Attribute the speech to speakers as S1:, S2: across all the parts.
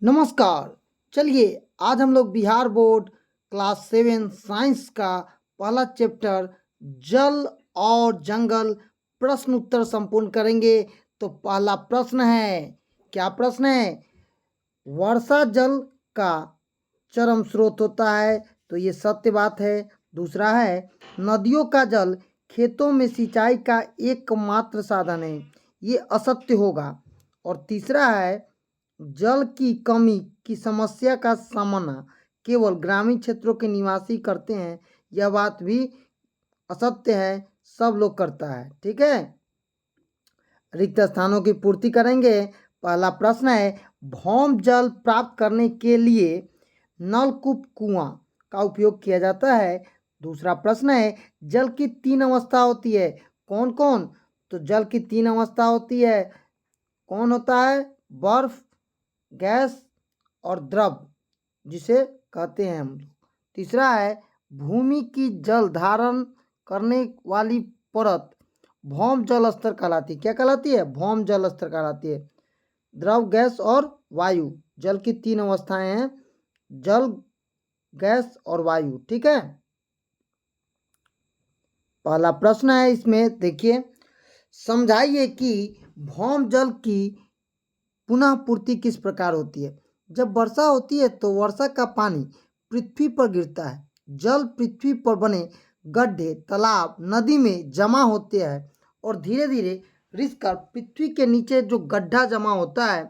S1: नमस्कार। चलिए आज हम लोग बिहार बोर्ड क्लास 7 साइंस का पहला चैप्टर जल और जंगल प्रश्न उत्तर संपूर्ण करेंगे। तो पहला प्रश्न है, क्या प्रश्न है? वर्षा जल का चरम स्रोत होता है, तो ये सत्य बात है। दूसरा है, नदियों का जल खेतों में सिंचाई का एकमात्र साधन है, ये असत्य होगा। और तीसरा है, जल की कमी की समस्या का सामना केवल ग्रामीण क्षेत्रों के निवासी करते हैं, यह बात भी असत्य है, सब लोग करता है। ठीक है, रिक्त स्थानों की पूर्ति करेंगे। पहला प्रश्न है, भौम जल प्राप्त करने के लिए नलकूप कुआं का उपयोग किया जाता है। दूसरा प्रश्न है, जल की 3 अवस्था होती है, कौन कौन? तो जल की 3 अवस्था होती है, कौन होता है? बर्फ, गैस और द्रव, जिसे कहते हैं हम लोग। तीसरा है, भूमि की जल धारण करने वाली परत भौम जल स्तर कहलाती है। क्या कहलाती है? भौम जल स्तर कहलाती है। द्रव, गैस और वायु, जल की 3 अवस्थाएं हैं, जल, गैस और वायु। ठीक है, पहला प्रश्न है, इसमें देखिए, समझाइए कि भौम जल की पुनः पूर्ति किस प्रकार होती है। जब वर्षा होती है तो वर्षा का पानी पृथ्वी पर गिरता है। जल पृथ्वी पर बने गड्ढे, तालाब, नदी में जमा होते हैं और धीरे धीरे रिस कर पृथ्वी के नीचे जो गड्ढा जमा होता है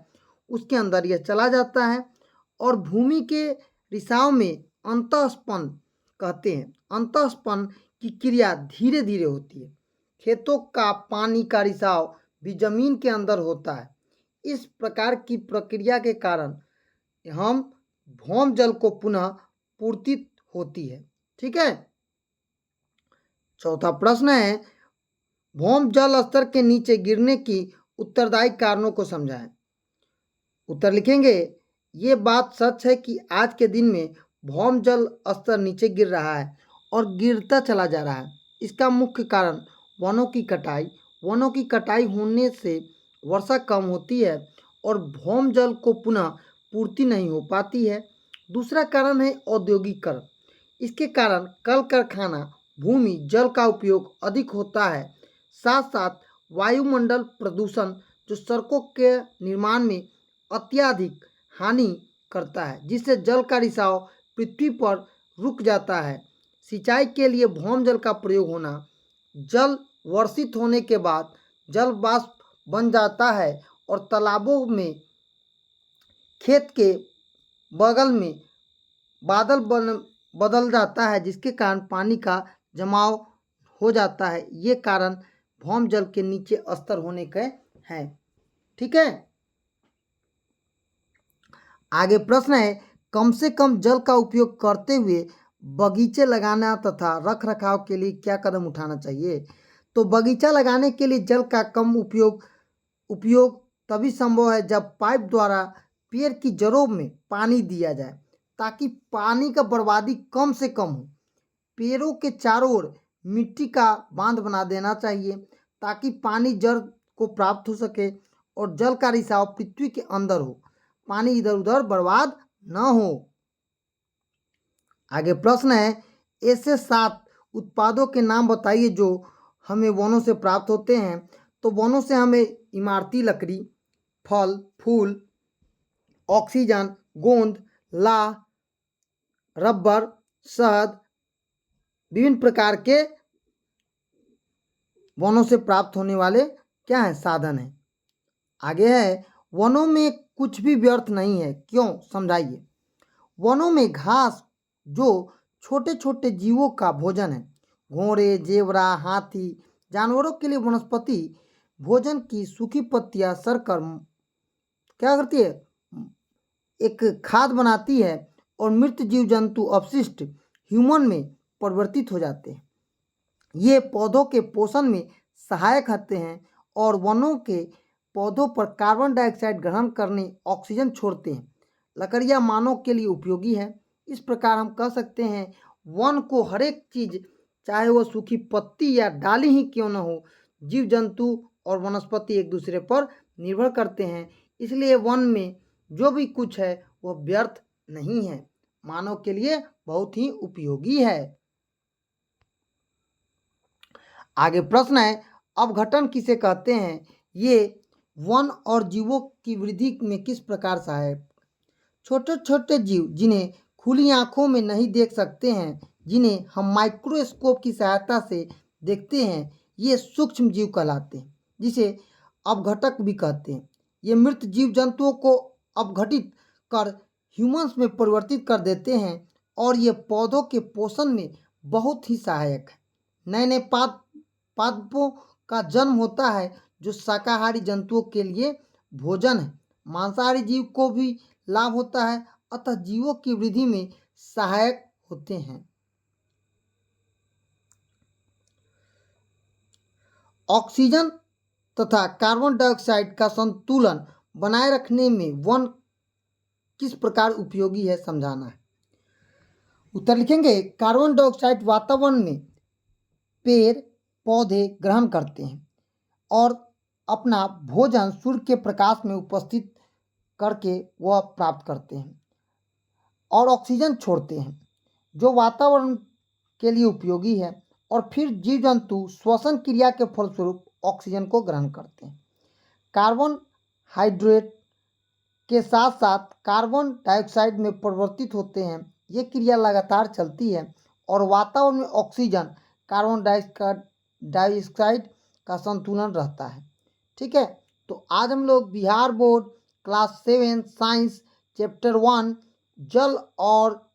S1: उसके अंदर यह चला जाता है और भूमि के रिसाव में अंतःस्पन कहते हैं। अंतःस्पन की क्रिया धीरे धीरे होती है। खेतों का पानी का रिसाव भी जमीन के अंदर होता है। इस प्रकार की प्रक्रिया के कारण हम भौम जल को पुनः पूर्ति होती है। ठीक है, चौथा प्रश्न है, भौम जल स्तर के नीचे गिरने की उत्तरदायी कारणों को समझाएं। उत्तर लिखेंगे, ये बात सच है कि आज के दिन में भौम जल स्तर नीचे गिर रहा है और गिरता चला जा रहा है। इसका मुख्य कारण वनों की कटाई होने से वर्षा कम होती है और भौम जल को पुनः पूर्ति नहीं हो पाती है। दूसरा कारण है औद्योगिकरण। इसके कारण कल कारखाना भूमि जल का उपयोग अधिक होता है। साथ साथ वायुमंडल प्रदूषण जो सड़कों के निर्माण में अत्यधिक हानि करता है, जिससे जल का रिसाव पृथ्वी पर रुक जाता है। सिंचाई के लिए भौम जल का प्रयोग होना, जल वर्षित होने के बाद जल वाष्प बन जाता है और तालाबों में, खेत के बगल में बदल जाता है, जिसके कारण पानी का जमाव हो जाता है। ये कारण भौम जल के नीचे स्तर होने के हैं। ठीक है, आगे प्रश्न है, कम से कम जल का उपयोग करते हुए बगीचे लगाना तथा रख रखाव के लिए क्या कदम उठाना चाहिए। तो बगीचा लगाने के लिए जल का कम उपयोग तभी संभव है जब पाइप द्वारा पेड़ की जड़ों में पानी दिया जाए, ताकि पानी का बर्बादी कम से कम हो। पेड़ों के चारों ओर मिट्टी का बांध बना देना चाहिए ताकि पानी जड़ को प्राप्त हो सके और जल का रिसाव पृथ्वी के अंदर हो, पानी इधर उधर बर्बाद न हो। आगे प्रश्न है, ऐसे 7 उत्पादों के नाम बताइए जो हमें वनों से प्राप्त होते हैं। तो वनों से हमें इमारती लकड़ी, फल फूल, ऑक्सीजन, गोंद, लाह, रबर, शहद, विभिन्न प्रकार के वनों से प्राप्त होने वाले क्या है, साधन है। आगे है, वनों में कुछ भी व्यर्थ नहीं है, क्यों? समझाइए। वनों में घास जो छोटे छोटे जीवों का भोजन है, घोड़े, जेवरा, हाथी, जानवरों के लिए वनस्पति भोजन की सूखी पत्तियां सड़कर क्या करती है, एक खाद बनाती है और मृत जीव जंतु अपशिष्ट ह्यूमन में परिवर्तित हो जाते हैं। ये पौधों के पोषण में सहायक होते हैं और वनों के पौधों पर कार्बन डाइऑक्साइड ग्रहण करने ऑक्सीजन छोड़ते हैं। लकड़ियाँ मानव के लिए उपयोगी है। इस प्रकार हम कह सकते हैं वन को हर एक चीज़, चाहे वो सूखी पत्ती या डाली ही क्यों न हो, जीव जंतु और वनस्पति एक दूसरे पर निर्भर करते हैं। इसलिए वन में जो भी कुछ है वह व्यर्थ नहीं है, मानव के लिए बहुत ही उपयोगी है। आगे प्रश्न है, अपघटन किसे कहते हैं? ये वन और जीवों की वृद्धि में किस प्रकार सहायक? छोटे छोटे जीव जिन्हें खुली आंखों में नहीं देख सकते हैं, जिन्हें हम माइक्रोस्कोप की सहायता से देखते हैं, ये सूक्ष्म जीव कहलाते हैं, जिसे अपघटक भी कहते हैं। ये मृत जीव जंतुओं को अपघटित कर ह्यूमंस में परिवर्तित कर देते हैं और ये पौधों के पोषण में बहुत ही सहायक है। नए नए पादपों का जन्म होता है जो शाकाहारी जंतुओं के लिए भोजन है। मांसाहारी जीव को भी लाभ होता है, अतः जीवों की वृद्धि में सहायक होते हैं। ऑक्सीजन तथा कार्बन डाइऑक्साइड का संतुलन बनाए रखने में वन किस प्रकार उपयोगी है, समझाना है। उत्तर लिखेंगे, कार्बन डाइऑक्साइड वातावरण में पेड़ पौधे ग्रहण करते हैं और अपना भोजन सूर्य के प्रकाश में उपस्थित करके वह प्राप्त करते हैं और ऑक्सीजन छोड़ते हैं, जो वातावरण के लिए उपयोगी है, और फिर जीव जंतु श्वसन क्रिया के फलस्वरूप ऑक्सीजन को ग्रहण करते हैं। कार्बन हाइड्रेट के साथ साथ कार्बन डाइऑक्साइड में परिवर्तित होते हैं। ये क्रिया लगातार चलती है और वातावरण में ऑक्सीजन कार्बन डाइऑक्साइड का संतुलन रहता है। ठीक है, तो आज हम लोग Bihar board class 7 science chapter 1 जल और